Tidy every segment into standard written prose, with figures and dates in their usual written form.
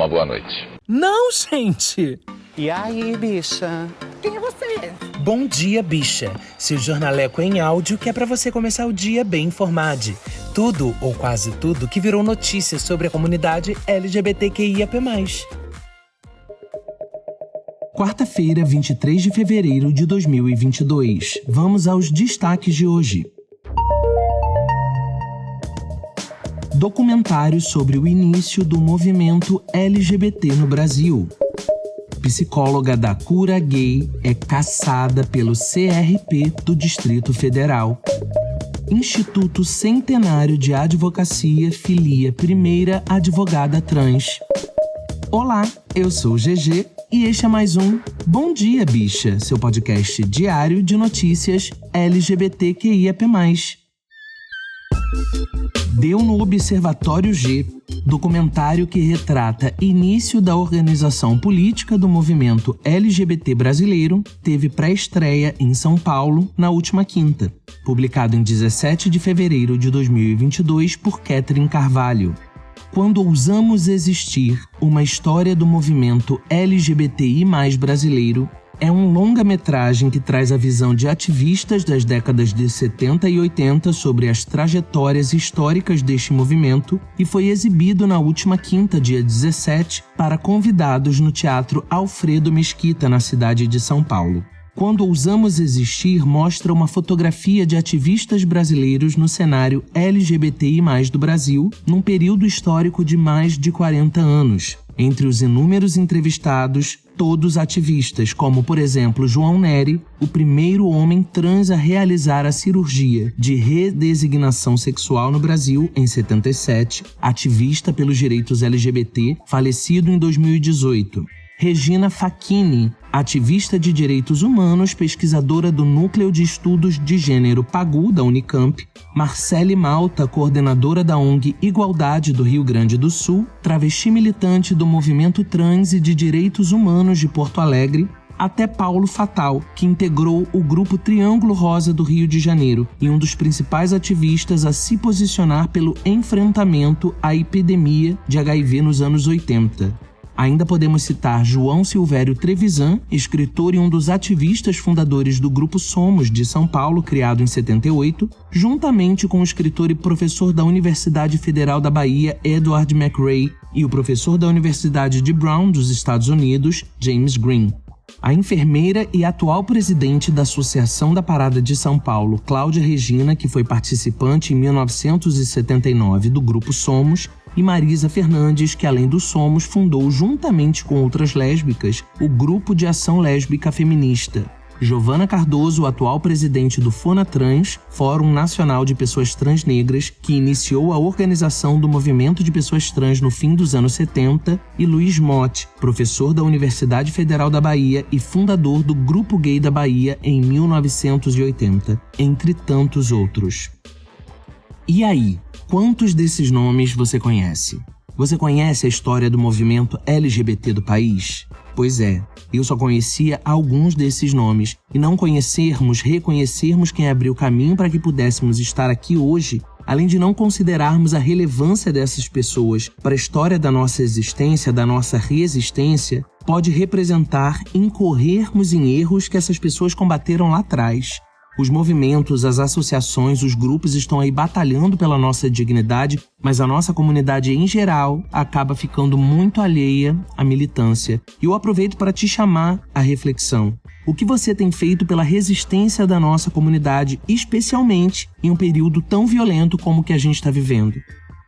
uma boa noite. Não, gente! E aí, bicha? Quem é você? Bom dia, bicha. Seu jornaleco em áudio que é pra você começar o dia bem informado. Tudo, ou quase tudo, que virou notícia sobre a comunidade LGBTQIAP+. Quarta-feira, 23 de fevereiro de 2022. Vamos aos destaques de hoje. Documentário sobre o início do movimento LGBT no Brasil. Psicóloga da cura gay é caçada pelo CRP do Distrito Federal. Instituto Centenário de Advocacia filia primeira advogada trans. Olá, eu sou o GG e este é mais um Bom Dia, Bicha, seu podcast diário de notícias LGBTQIAP+. Deu no Observatório G, documentário que retrata início da organização política do movimento LGBT brasileiro, teve pré-estreia em São Paulo na última quinta, publicado em 17 de fevereiro de 2022 por Catherine Carvalho. Quando Ousamos Existir, uma história do movimento LGBTI+ brasileiro, é um longa-metragem que traz a visão de ativistas das décadas de 70 e 80 sobre as trajetórias históricas deste movimento e foi exibido na última quinta, dia 17, para convidados no Teatro Alfredo Mesquita, na cidade de São Paulo. Quando Ousamos Existir mostra uma fotografia de ativistas brasileiros no cenário LGBTI+ do Brasil, num período histórico de mais de 40 anos. Entre os inúmeros entrevistados, todos ativistas, como, por exemplo, João Nery, o primeiro homem trans a realizar a cirurgia de redesignação sexual no Brasil em 77, ativista pelos direitos LGBT, falecido em 2018. Regina Facchini, ativista de direitos humanos, pesquisadora do Núcleo de Estudos de Gênero PAGU, da Unicamp. Marcele Malta, coordenadora da ONG Igualdade do Rio Grande do Sul, travesti militante do movimento trans e de direitos humanos de Porto Alegre. Até Paulo Fatal, que integrou o grupo Triângulo Rosa do Rio de Janeiro e um dos principais ativistas a se posicionar pelo enfrentamento à epidemia de HIV nos anos 80. Ainda podemos citar João Silvério Trevisan, escritor e um dos ativistas fundadores do Grupo Somos, de São Paulo, criado em 78, juntamente com o escritor e professor da Universidade Federal da Bahia, Edward McRae, e o professor da Universidade de Brown, dos Estados Unidos, James Green. A enfermeira e atual presidente da Associação da Parada de São Paulo, Cláudia Regina, que foi participante em 1979 do Grupo Somos, e Marisa Fernandes, que além do Somos, fundou juntamente com outras lésbicas o Grupo de Ação Lésbica Feminista. Giovana Cardoso, atual presidente do FONATRANS, Fórum Nacional de Pessoas Trans Negras, que iniciou a organização do movimento de pessoas trans no fim dos anos 70, e Luiz Motti, professor da Universidade Federal da Bahia e fundador do Grupo Gay da Bahia em 1980, entre tantos outros. E aí, quantos desses nomes você conhece? Você conhece a história do movimento LGBT do país? Pois é, eu só conhecia alguns desses nomes, e não reconhecermos quem abriu caminho para que pudéssemos estar aqui hoje, além de não considerarmos a relevância dessas pessoas para a história da nossa existência, da nossa resistência, pode representar incorrermos em erros que essas pessoas combateram lá atrás. Os movimentos, as associações, os grupos estão aí batalhando pela nossa dignidade, mas a nossa comunidade em geral acaba ficando muito alheia à militância. E eu aproveito para te chamar à reflexão. O que você tem feito pela resistência da nossa comunidade, especialmente em um período tão violento como o que a gente está vivendo?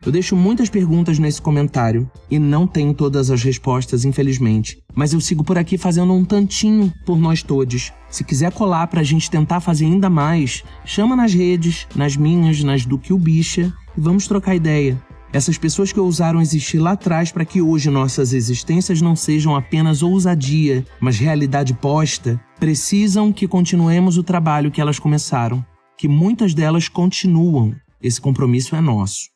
Eu deixo muitas perguntas nesse comentário e não tenho todas as respostas, infelizmente. Mas eu sigo por aqui fazendo um tantinho por nós todos. Se quiser colar pra gente tentar fazer ainda mais, chama nas redes, nas minhas, nas do Que o Bicha, e vamos trocar ideia. Essas pessoas que ousaram existir lá atrás para que hoje nossas existências não sejam apenas ousadia, mas realidade posta, precisam que continuemos o trabalho que elas começaram. Que muitas delas continuam. Esse compromisso é nosso.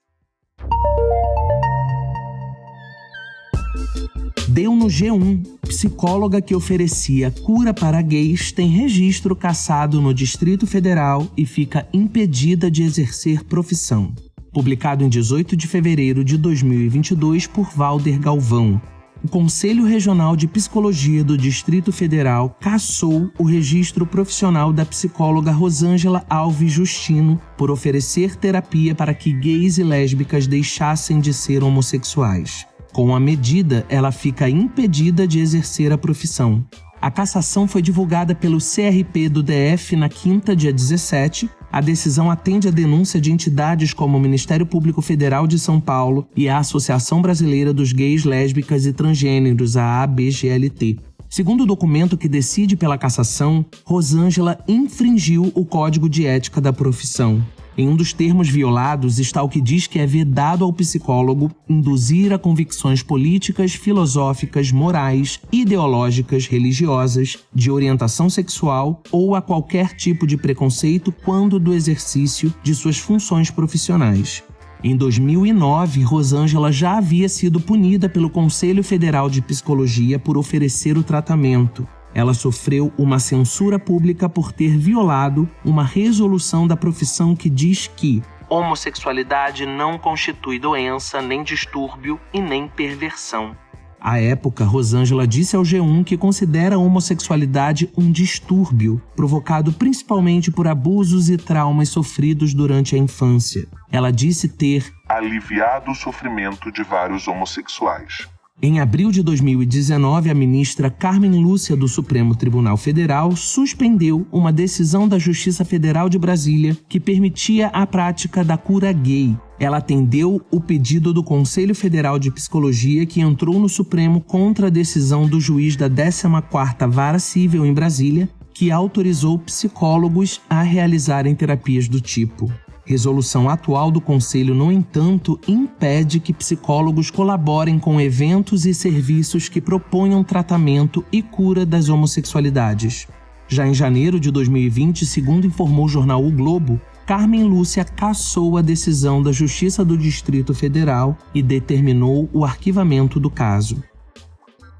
Deu no G1, psicóloga que oferecia cura para gays tem registro cassado no Distrito Federal e fica impedida de exercer profissão. Publicado em 18 de fevereiro de 2022 por Valder Galvão. o Conselho Regional de Psicologia do Distrito Federal cassou o registro profissional da psicóloga Rosângela Alves Justino por oferecer terapia para que gays e lésbicas deixassem de ser homossexuais. Com a medida, ela fica impedida de exercer a profissão. A cassação foi divulgada pelo CRP do DF na quinta, dia 17. A decisão atende à denúncia de entidades como o Ministério Público Federal de São Paulo e a Associação Brasileira dos Gays, Lésbicas e Transgêneros, a ABGLT. Segundo o documento que decide pela cassação, Rosângela infringiu o Código de Ética da profissão. Em um dos termos violados está o que diz que é vedado ao psicólogo induzir a convicções políticas, filosóficas, morais, ideológicas, religiosas, de orientação sexual ou a qualquer tipo de preconceito quando do exercício de suas funções profissionais. Em 2009, Rosângela já havia sido punida pelo Conselho Federal de Psicologia por oferecer o tratamento. Ela sofreu uma censura pública por ter violado uma resolução da profissão que diz que homossexualidade não constitui doença, nem distúrbio e nem perversão. À época, Rosângela disse ao G1 que considera a homossexualidade um distúrbio, provocado principalmente por abusos e traumas sofridos durante a infância. Ela disse ter aliviado o sofrimento de vários homossexuais. Em abril de 2019, a ministra Carmen Lúcia do Supremo Tribunal Federal suspendeu uma decisão da Justiça Federal de Brasília que permitia a prática da cura gay. Ela atendeu o pedido do Conselho Federal de Psicologia que entrou no Supremo contra a decisão do juiz da 14ª Vara Cível em Brasília, que autorizou psicólogos a realizarem terapias do tipo. Resolução atual do Conselho, no entanto, impede que psicólogos colaborem com eventos e serviços que proponham tratamento e cura das homossexualidades. Já em janeiro de 2020, segundo informou o jornal O Globo, Carmen Lúcia cassou a decisão da Justiça do Distrito Federal e determinou o arquivamento do caso.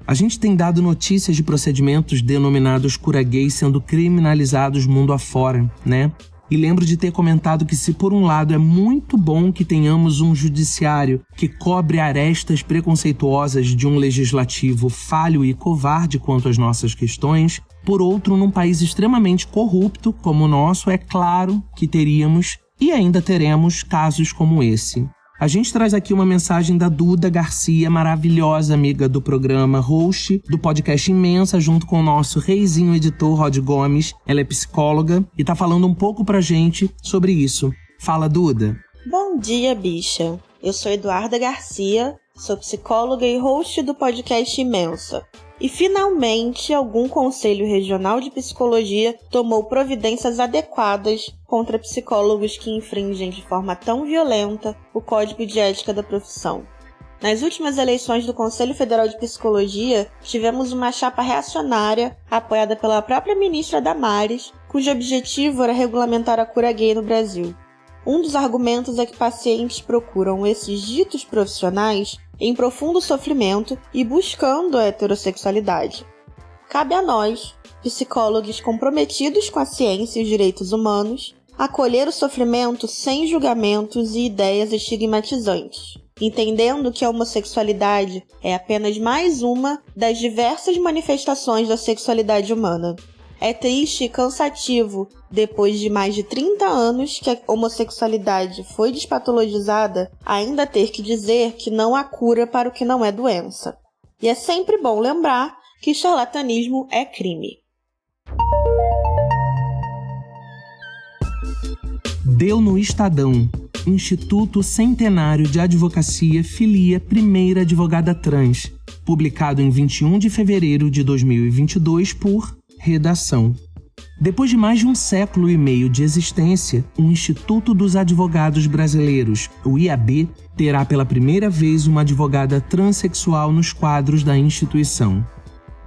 A gente tem dado notícias de procedimentos denominados cura gay sendo criminalizados mundo afora, né? E lembro de ter comentado que se por um lado é muito bom que tenhamos um judiciário que cobre arestas preconceituosas de um legislativo falho e covarde quanto às nossas questões, por outro, num país extremamente corrupto como o nosso, é claro que teríamos e ainda teremos casos como esse. A gente traz aqui uma mensagem da Duda Garcia, maravilhosa amiga do programa, host do podcast Imensa, junto com o nosso reizinho editor Rod Gomes. Ela é psicóloga e tá falando um pouco pra gente sobre isso. Fala, Duda. Bom dia, bicha. Eu sou Eduarda Garcia, sou psicóloga e host do podcast Imensa. E finalmente, algum conselho regional de psicologia tomou providências adequadas contra psicólogos que infringem de forma tão violenta o Código de Ética da profissão. Nas últimas eleições do Conselho Federal de Psicologia, tivemos uma chapa reacionária apoiada pela própria ministra Damares, cujo objetivo era regulamentar a cura gay no Brasil. Um dos argumentos é que pacientes procuram esses ditos profissionais em profundo sofrimento e buscando a heterossexualidade. Cabe a nós, psicólogos comprometidos com a ciência e os direitos humanos, acolher o sofrimento sem julgamentos e ideias estigmatizantes, entendendo que a homossexualidade é apenas mais uma das diversas manifestações da sexualidade humana. É triste e cansativo, depois de mais de 30 anos que a homossexualidade foi despatologizada, ainda ter que dizer que não há cura para o que não é doença. E é sempre bom lembrar que charlatanismo é crime. Deu no Estadão. Instituto Centenário de Advocacia filia primeira advogada trans. Publicado em 21 de fevereiro de 2022 por Redação. Depois de mais de um século e meio de existência, o Instituto dos Advogados Brasileiros, o IAB, terá pela primeira vez uma advogada transexual nos quadros da instituição.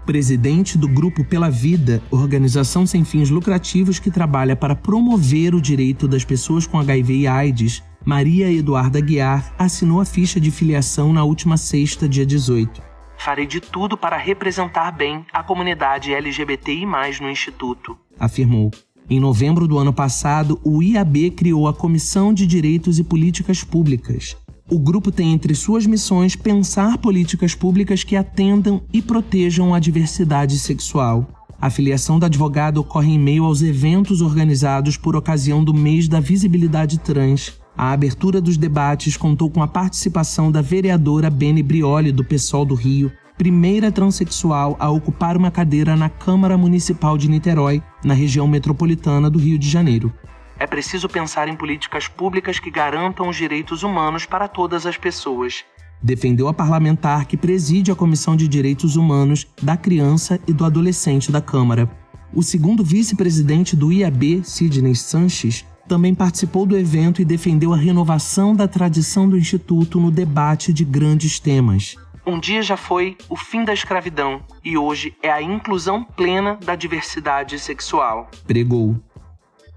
Presidente do Grupo Pela Vida, organização sem fins lucrativos que trabalha para promover o direito das pessoas com HIV e AIDS, Maria Eduarda Guiar assinou a ficha de filiação na última sexta, dia 18. Farei de tudo para representar bem a comunidade LGBTI+, no Instituto, afirmou. Em novembro do ano passado, o IAB criou a Comissão de Direitos e Políticas Públicas. O grupo tem entre suas missões pensar políticas públicas que atendam e protejam a diversidade sexual. A filiação da advogada ocorre em meio aos eventos organizados por ocasião do mês da visibilidade trans. A abertura dos debates contou com a participação da vereadora Beni Brioli, do PSOL do Rio, primeira transexual a ocupar uma cadeira na Câmara Municipal de Niterói, na região metropolitana do Rio de Janeiro. É preciso pensar em políticas públicas que garantam os direitos humanos para todas as pessoas, defendeu a parlamentar que preside a Comissão de Direitos Humanos da Criança e do Adolescente da Câmara. O segundo vice-presidente do IAB, Sidney Sanches, também participou do evento e defendeu a renovação da tradição do Instituto no debate de grandes temas. Um dia já foi o fim da escravidão e hoje é a inclusão plena da diversidade sexual, pregou.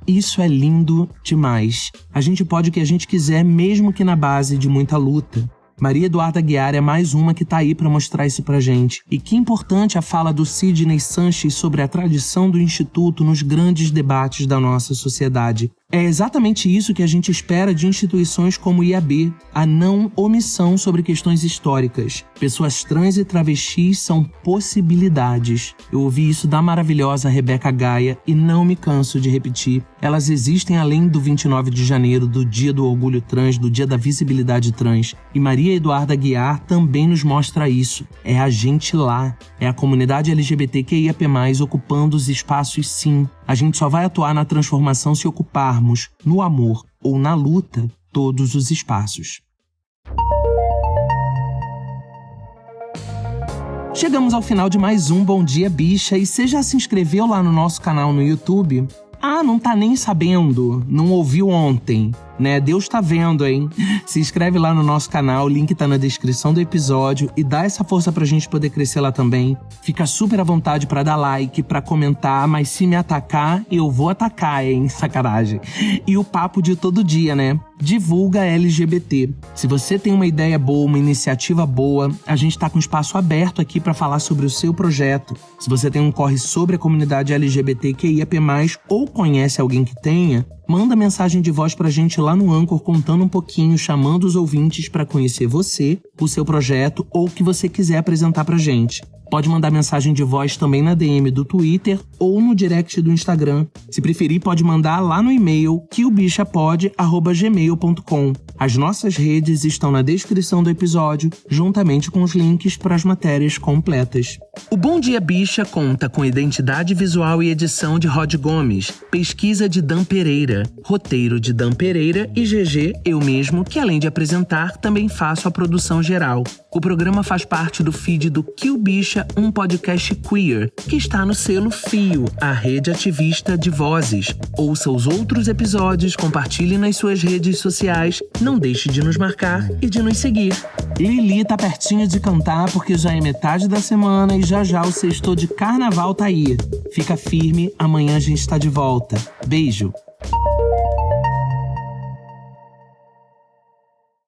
Isso é lindo demais. A gente pode o que a gente quiser, mesmo que na base de muita luta. Maria Eduarda Aguiar é mais uma que tá aí para mostrar isso pra gente. E que importante a fala do Sidney Sanches sobre a tradição do Instituto nos grandes debates da nossa sociedade. É exatamente isso que a gente espera de instituições como o IAB, a não omissão sobre questões históricas. Pessoas trans e travestis são possibilidades. Eu ouvi isso da maravilhosa Rebeca Gaia e não me canso de repetir. Elas existem além do 29 de janeiro, do Dia do Orgulho Trans, do Dia da Visibilidade Trans. E Maria Eduarda Aguiar também nos mostra isso. É a gente lá. É a comunidade LGBTQIAP+, ocupando os espaços sim. A gente só vai atuar na transformação se ocuparmos, no amor ou na luta, todos os espaços. Chegamos ao final de mais um Bom Dia Bicha e você já se inscreveu lá no nosso canal no YouTube? Ah, não tá nem sabendo, não ouviu ontem, né? Deus tá vendo, hein? Se inscreve lá no nosso canal, o link tá na descrição do episódio e dá essa força pra gente poder crescer lá também. Fica super à vontade pra dar like, pra comentar, mas se me atacar, eu vou atacar, hein? Sacanagem. E o papo de todo dia, né? Divulga LGBT. Se você tem uma ideia boa, uma iniciativa boa, a gente tá com espaço aberto aqui pra falar sobre o seu projeto. Se você tem um corre sobre a comunidade LGBTQIAP+, ou conhece alguém que tenha, manda mensagem de voz pra gente lá no Anchor contando um pouquinho, chamando os ouvintes pra conhecer você, o seu projeto ou o que você quiser apresentar pra gente. Pode mandar mensagem de voz também na DM do Twitter ou no direct do Instagram. Se preferir, pode mandar lá no e-mail queobichapod@gmail.com. As nossas redes estão na descrição do episódio, juntamente com os links para as matérias completas. O Bom Dia Bicha conta com identidade visual e edição de Rod Gomes, pesquisa de Dan Pereira, roteiro de Dan Pereira e GG, eu mesmo, que além de apresentar, também faço a produção geral. O programa faz parte do feed do Que Bicha, um podcast queer, que está no selo Fio, a rede ativista de vozes. Ouça os outros episódios, compartilhe nas suas redes sociais, não deixe de nos marcar e de nos seguir. Lili tá pertinho de cantar porque já é metade da semana e já o sextou de carnaval tá aí. Fica firme, amanhã a gente tá de volta. Beijo!